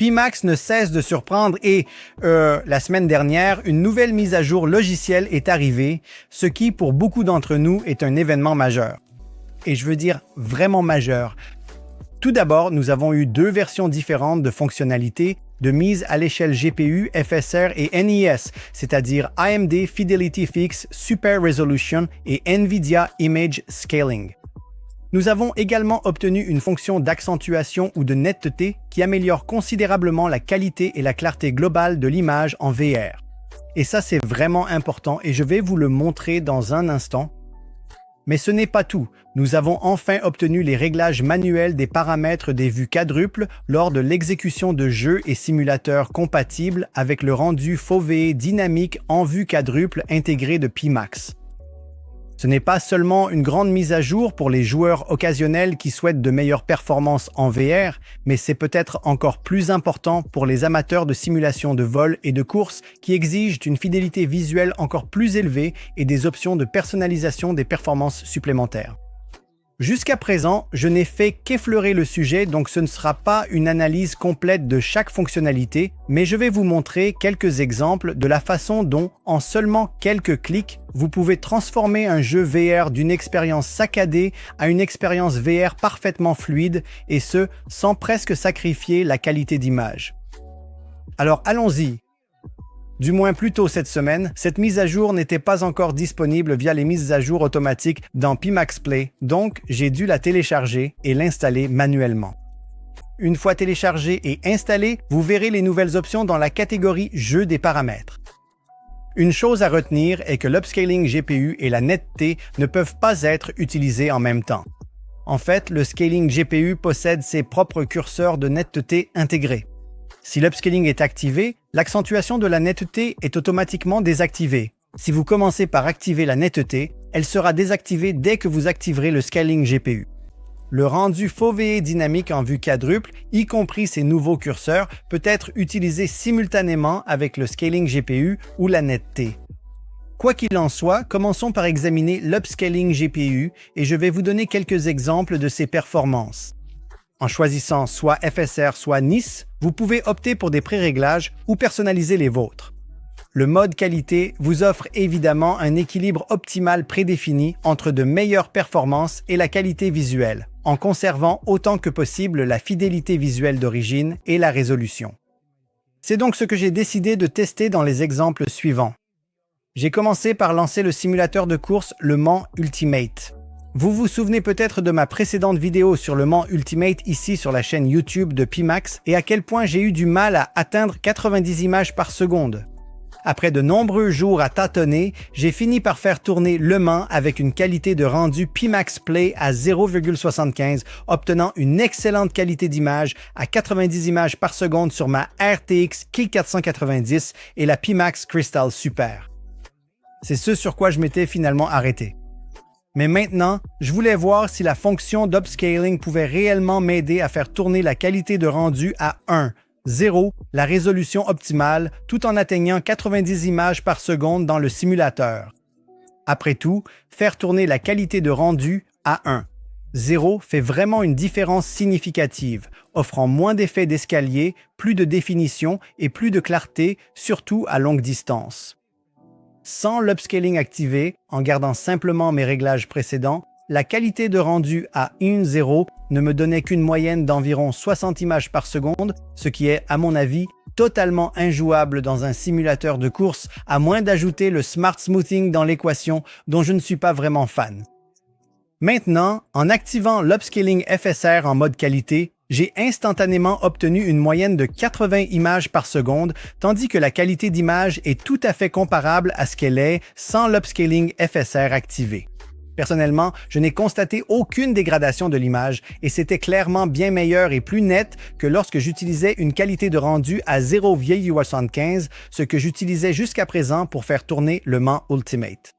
Pimax ne cesse de surprendre et, la semaine dernière, une nouvelle mise à jour logicielle est arrivée, ce qui, pour beaucoup d'entre nous, est un événement majeur. Et je veux dire vraiment majeur. Tout d'abord, nous avons eu deux versions différentes de fonctionnalités de mise à l'échelle GPU, FSR et NIS, c'est-à-dire AMD Fidelity Fix Super Resolution et NVIDIA Image Scaling. Nous avons également obtenu une fonction d'accentuation ou de netteté qui améliore considérablement la qualité et la clarté globale de l'image en VR. Et ça, c'est vraiment important et je vais vous le montrer dans un instant. Mais ce n'est pas tout. Nous avons enfin obtenu les réglages manuels des paramètres des vues quadruples lors de l'exécution de jeux et simulateurs compatibles avec le rendu FOV dynamique en vue quadruple intégré de Pimax. Ce n'est pas seulement une grande mise à jour pour les joueurs occasionnels qui souhaitent de meilleures performances en VR, mais c'est peut-être encore plus important pour les amateurs de simulation de vol et de course qui exigent une fidélité visuelle encore plus élevée et des options de personnalisation des performances supplémentaires. Jusqu'à présent, je n'ai fait qu'effleurer le sujet, donc ce ne sera pas une analyse complète de chaque fonctionnalité, mais je vais vous montrer quelques exemples de la façon dont, en seulement quelques clics, vous pouvez transformer un jeu VR d'une expérience saccadée à une expérience VR parfaitement fluide, et ce, sans presque sacrifier la qualité d'image. Alors allons-y. Du moins plus tôt cette semaine, cette mise à jour n'était pas encore disponible via les mises à jour automatiques dans Pimax Play, donc j'ai dû la télécharger et l'installer manuellement. Une fois téléchargée et installée, vous verrez les nouvelles options dans la catégorie Jeux des paramètres. Une chose à retenir est que l'upscaling GPU et la netteté ne peuvent pas être utilisés en même temps. En fait, le scaling GPU possède ses propres curseurs de netteté intégrés. Si l'upscaling est activé, l'accentuation de la netteté est automatiquement désactivée. Si vous commencez par activer la netteté, elle sera désactivée dès que vous activerez le scaling GPU. Le rendu FOV dynamique en vue quadruple, y compris ces nouveaux curseurs, peut être utilisé simultanément avec le scaling GPU ou la netteté. Quoi qu'il en soit, commençons par examiner l'upscaling GPU et je vais vous donner quelques exemples de ses performances. En choisissant soit FSR soit NIS, vous pouvez opter pour des pré-réglages ou personnaliser les vôtres. Le mode qualité vous offre évidemment un équilibre optimal prédéfini entre de meilleures performances et la qualité visuelle, en conservant autant que possible la fidélité visuelle d'origine et la résolution. C'est donc ce que j'ai décidé de tester dans les exemples suivants. J'ai commencé par lancer le simulateur de course Le Mans Ultimate. Vous vous souvenez peut-être de ma précédente vidéo sur le Mans Ultimate ici sur la chaîne YouTube de Pimax et à quel point j'ai eu du mal à atteindre 90 images par seconde. Après de nombreux jours à tâtonner, j'ai fini par faire tourner Le Mans avec une qualité de rendu Pimax Play à 0,75, obtenant une excellente qualité d'image à 90 images par seconde sur ma RTX 490 et la Pimax Crystal Super. C'est ce sur quoi je m'étais finalement arrêté. Mais maintenant, je voulais voir si la fonction d'upscaling pouvait réellement m'aider à faire tourner la qualité de rendu à 0, la résolution optimale, tout en atteignant 90 images par seconde dans le simulateur. Après tout, faire tourner la qualité de rendu à 0 fait vraiment une différence significative, offrant moins d'effets d'escalier, plus de définition et plus de clarté, surtout à longue distance. Sans l'upscaling activé, en gardant simplement mes réglages précédents, la qualité de rendu à 0 ne me donnait qu'une moyenne d'environ 60 images par seconde, ce qui est, à mon avis, totalement injouable dans un simulateur de course, à moins d'ajouter le Smart Smoothing dans l'équation dont je ne suis pas vraiment fan. Maintenant, en activant l'upscaling FSR en mode qualité, j'ai instantanément obtenu une moyenne de 80 images par seconde, tandis que la qualité d'image est tout à fait comparable à ce qu'elle est sans l'upscaling FSR activé. Personnellement, je n'ai constaté aucune dégradation de l'image et c'était clairement bien meilleur et plus net que lorsque j'utilisais une qualité de rendu à 0,75, ce que j'utilisais jusqu'à présent pour faire tourner le Mans Ultimate.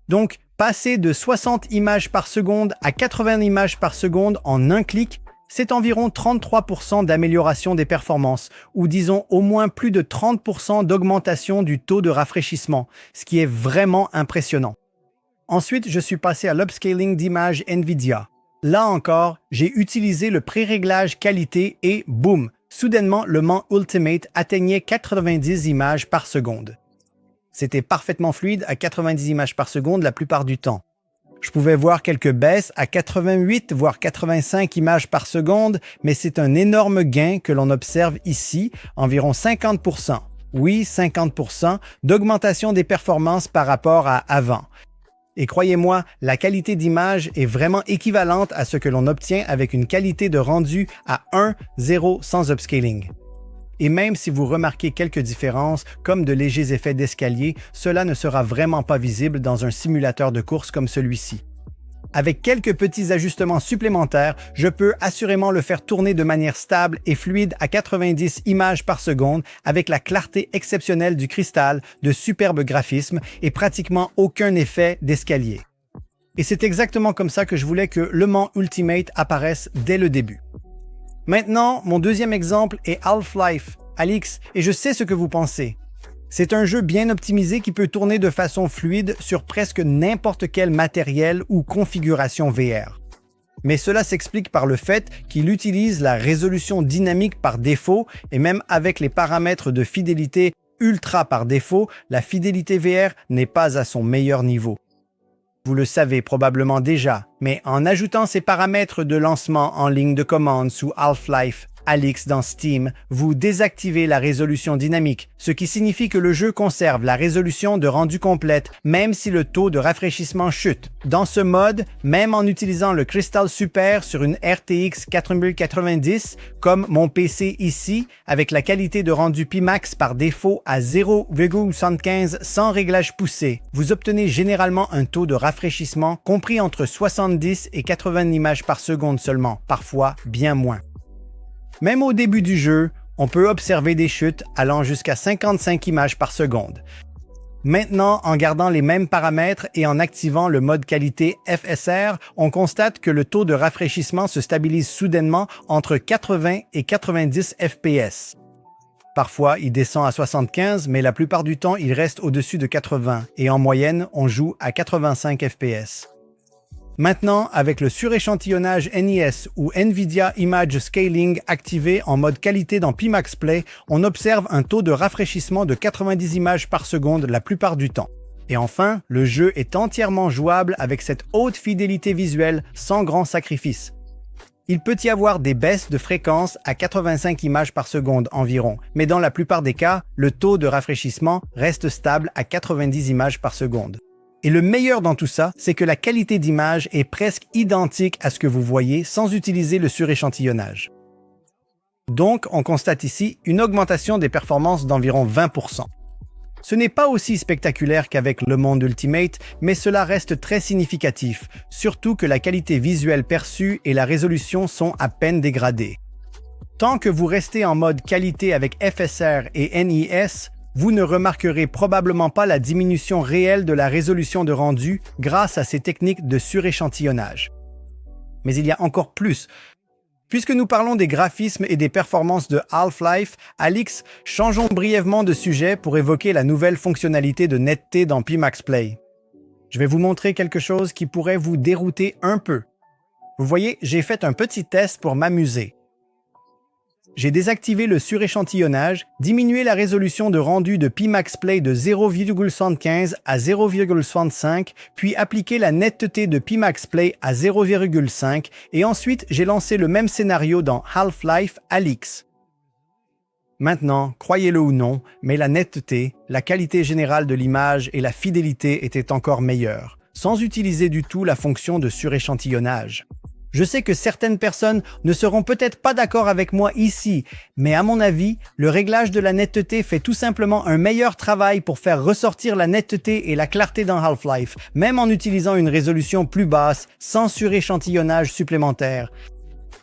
Donc, passer de 60 images par seconde à 80 images par seconde en un clic, c'est environ 33% d'amélioration des performances, ou disons au moins plus de 30% d'augmentation du taux de rafraîchissement, ce qui est vraiment impressionnant. Ensuite, je suis passé à l'upscaling d'image NVIDIA. Là encore, j'ai utilisé le pré-réglage qualité et boum, Soudainement, le Mans Ultimate atteignait 90 images par seconde. C'était parfaitement fluide à 90 images par seconde la plupart du temps. Je pouvais voir quelques baisses à 88 voire 85 images par seconde, mais c'est un énorme gain que l'on observe ici, environ 50%. Oui, 50% d'augmentation des performances par rapport à avant. Et croyez-moi, la qualité d'image est vraiment équivalente à ce que l'on obtient avec une qualité de rendu à 1,0 sans upscaling. Et même si vous remarquez quelques différences, comme de légers effets d'escalier, cela ne sera vraiment pas visible dans un simulateur de course comme celui-ci. Avec quelques petits ajustements supplémentaires, je peux assurément le faire tourner de manière stable et fluide à 90 images par seconde avec la clarté exceptionnelle du cristal, de superbes graphismes et pratiquement aucun effet d'escalier. Et c'est exactement comme ça que je voulais que Le Mans Ultimate apparaisse dès le début. Maintenant, mon deuxième exemple est Half-Life, Alyx, et je sais ce que vous pensez. C'est un jeu bien optimisé qui peut tourner de façon fluide sur presque n'importe quel matériel ou configuration VR. Mais cela s'explique par le fait qu'il utilise la résolution dynamique par défaut et même avec les paramètres de fidélité ultra par défaut, la fidélité VR n'est pas à son meilleur niveau. Vous le savez probablement déjà, mais en ajoutant ces paramètres de lancement en ligne de commande sous Half-Life, Alyx dans Steam, vous désactivez la résolution dynamique, ce qui signifie que le jeu conserve la résolution de rendu complète, même si le taux de rafraîchissement chute. Dans ce mode, même en utilisant le Crystal Super sur une RTX 4090, comme mon PC ici, avec la qualité de rendu Pimax par défaut à 0,75 sans réglage poussé, vous obtenez généralement un taux de rafraîchissement compris entre 70 et 80 images par seconde seulement, parfois bien moins. Même au début du jeu, on peut observer des chutes allant jusqu'à 55 images par seconde. Maintenant, en gardant les mêmes paramètres et en activant le mode qualité FSR, on constate que le taux de rafraîchissement se stabilise soudainement entre 80 et 90 FPS. Parfois, il descend à 75, mais la plupart du temps, il reste au-dessus de 80 et en moyenne, on joue à 85 FPS. Maintenant, avec le suréchantillonnage NIS ou NVIDIA Image Scaling activé en mode qualité dans Pimax Play, on observe un taux de rafraîchissement de 90 images par seconde la plupart du temps. Et enfin, le jeu est entièrement jouable avec cette haute fidélité visuelle sans grand sacrifice. Il peut y avoir des baisses de fréquence à 85 images par seconde environ, mais dans la plupart des cas, le taux de rafraîchissement reste stable à 90 images par seconde. Et le meilleur dans tout ça, c'est que la qualité d'image est presque identique à ce que vous voyez sans utiliser le suréchantillonnage. Donc, on constate ici une augmentation des performances d'environ 20%. Ce n'est pas aussi spectaculaire qu'avec Le Mans Ultimate, mais cela reste très significatif, surtout que la qualité visuelle perçue et la résolution sont à peine dégradées. Tant que vous restez en mode qualité avec FSR et NIS, vous ne remarquerez probablement pas la diminution réelle de la résolution de rendu grâce à ces techniques de suréchantillonnage. Mais il y a encore plus. Puisque nous parlons des graphismes et des performances de Half-Life, Alyx, changeons brièvement de sujet pour évoquer la nouvelle fonctionnalité de netteté dans Pimax Play. Je vais vous montrer quelque chose qui pourrait vous dérouter un peu. Vous voyez, j'ai fait un petit test pour m'amuser. J'ai désactivé le suréchantillonnage, diminué la résolution de rendu de Pimax Play de 0,75 à 0,65, puis appliqué la netteté de Pimax Play à 0,5 et ensuite j'ai lancé le même scénario dans Half-Life Alyx. Maintenant, croyez-le ou non, mais la netteté, la qualité générale de l'image et la fidélité étaient encore meilleures, sans utiliser du tout la fonction de suréchantillonnage. Je sais que certaines personnes ne seront peut-être pas d'accord avec moi ici, mais à mon avis, le réglage de la netteté fait tout simplement un meilleur travail pour faire ressortir la netteté et la clarté dans Half-Life, même en utilisant une résolution plus basse, sans suréchantillonnage supplémentaire.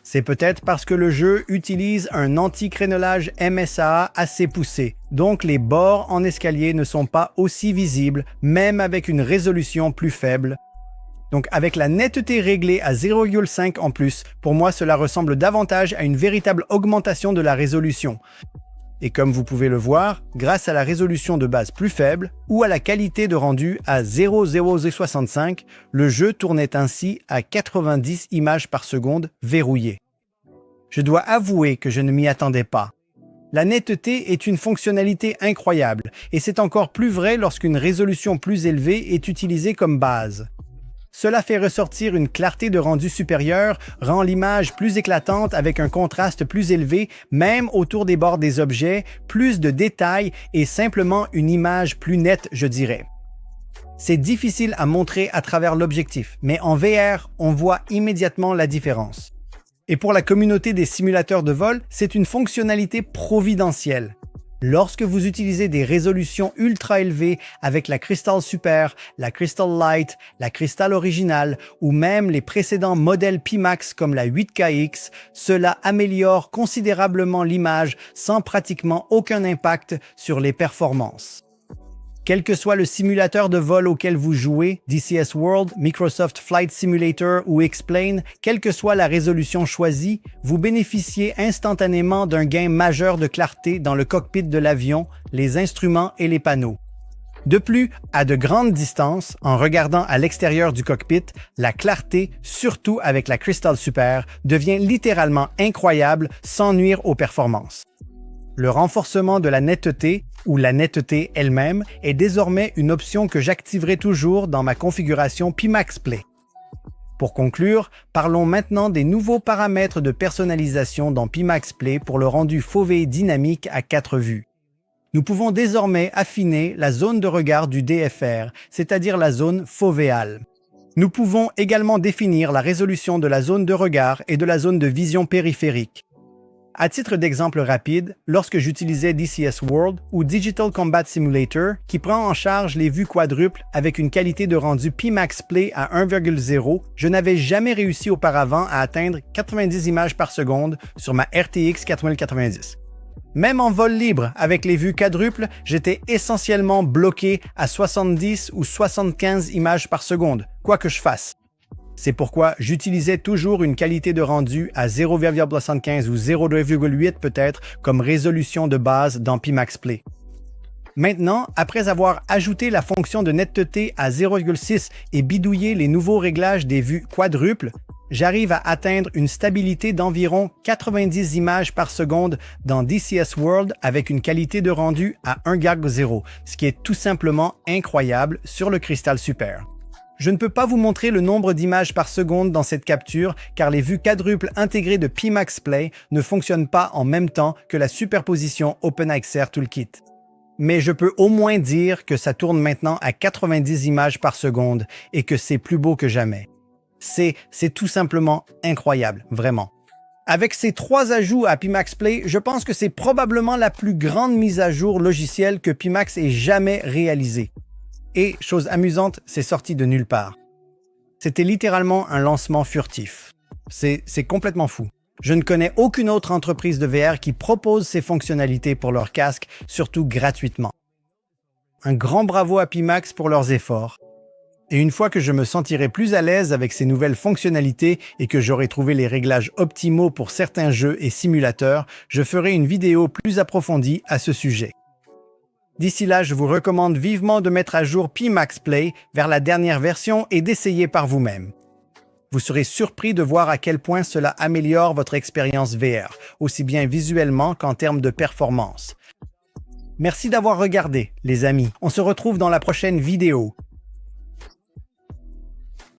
C'est peut-être parce que le jeu utilise un anti-crénelage MSAA assez poussé, donc les bords en escalier ne sont pas aussi visibles, même avec une résolution plus faible. Donc avec la netteté réglée à 0,5 en plus, pour moi cela ressemble davantage à une véritable augmentation de la résolution. Et comme vous pouvez le voir, grâce à la résolution de base plus faible ou à la qualité de rendu à 0,065, le jeu tournait ainsi à 90 images par seconde verrouillées. Je dois avouer que je ne m'y attendais pas. La netteté est une fonctionnalité incroyable, et c'est encore plus vrai lorsqu'une résolution plus élevée est utilisée comme base. Cela fait ressortir une clarté de rendu supérieure, rend l'image plus éclatante avec un contraste plus élevé, même autour des bords des objets, plus de détails et simplement une image plus nette, je dirais. C'est difficile à montrer à travers l'objectif, mais en VR, on voit immédiatement la différence. Et pour la communauté des simulateurs de vol, c'est une fonctionnalité providentielle. Lorsque vous utilisez des résolutions ultra élevées avec la Crystal Super, la Crystal Light, la Crystal Original ou même les précédents modèles Pimax comme la 8KX, cela améliore considérablement l'image sans pratiquement aucun impact sur les performances. Quel que soit le simulateur de vol auquel vous jouez, DCS World, Microsoft Flight Simulator ou X-Plane, quelle que soit la résolution choisie, vous bénéficiez instantanément d'un gain majeur de clarté dans le cockpit de l'avion, les instruments et les panneaux. De plus, à de grandes distances, en regardant à l'extérieur du cockpit, la clarté, surtout avec la Crystal Super, devient littéralement incroyable sans nuire aux performances. Le renforcement de la netteté, ou la netteté elle-même, est désormais une option que j'activerai toujours dans ma configuration Pimax Play. Pour conclure, parlons maintenant des nouveaux paramètres de personnalisation dans Pimax Play pour le rendu fauvé dynamique à 4 vues. Nous pouvons désormais affiner la zone de regard du DFR, c'est-à-dire la zone fovéale. Nous pouvons également définir la résolution de la zone de regard et de la zone de vision périphérique. À titre d'exemple rapide, lorsque j'utilisais DCS World ou Digital Combat Simulator, qui prend en charge les vues quadruples avec une qualité de rendu Pimax Play à 1,0, je n'avais jamais réussi auparavant à atteindre 90 images par seconde sur ma RTX 4090. Même en vol libre, avec les vues quadruples, j'étais essentiellement bloqué à 70 ou 75 images par seconde, quoi que je fasse. C'est pourquoi j'utilisais toujours une qualité de rendu à 0,75 ou 0,8 peut-être comme résolution de base dans Pimax Play. Maintenant, après avoir ajouté la fonction de netteté à 0,6 et bidouillé les nouveaux réglages des vues quadruples, j'arrive à atteindre une stabilité d'environ 90 images par seconde dans DCS World avec une qualité de rendu à 1,0, ce qui est tout simplement incroyable sur le Crystal Super. Je ne peux pas vous montrer le nombre d'images par seconde dans cette capture car les vues quadruples intégrées de Pimax Play ne fonctionnent pas en même temps que la superposition OpenXR Toolkit. Mais je peux au moins dire que ça tourne maintenant à 90 images par seconde et que c'est plus beau que jamais. C'est tout simplement incroyable, vraiment. Avec ces 3 ajouts à Pimax Play, je pense que c'est probablement la plus grande mise à jour logicielle que Pimax ait jamais réalisée. Et, chose amusante, c'est sorti de nulle part. C'était littéralement un lancement furtif. C'est complètement fou. Je ne connais aucune autre entreprise de VR qui propose ces fonctionnalités pour leurs casques, surtout gratuitement. Un grand bravo à Pimax pour leurs efforts. Et une fois que je me sentirai plus à l'aise avec ces nouvelles fonctionnalités et que j'aurai trouvé les réglages optimaux pour certains jeux et simulateurs, je ferai une vidéo plus approfondie à ce sujet. D'ici là, je vous recommande vivement de mettre à jour Pimax Play vers la dernière version et d'essayer par vous-même. Vous serez surpris de voir à quel point cela améliore votre expérience VR, aussi bien visuellement qu'en termes de performance. Merci d'avoir regardé, les amis. On se retrouve dans la prochaine vidéo.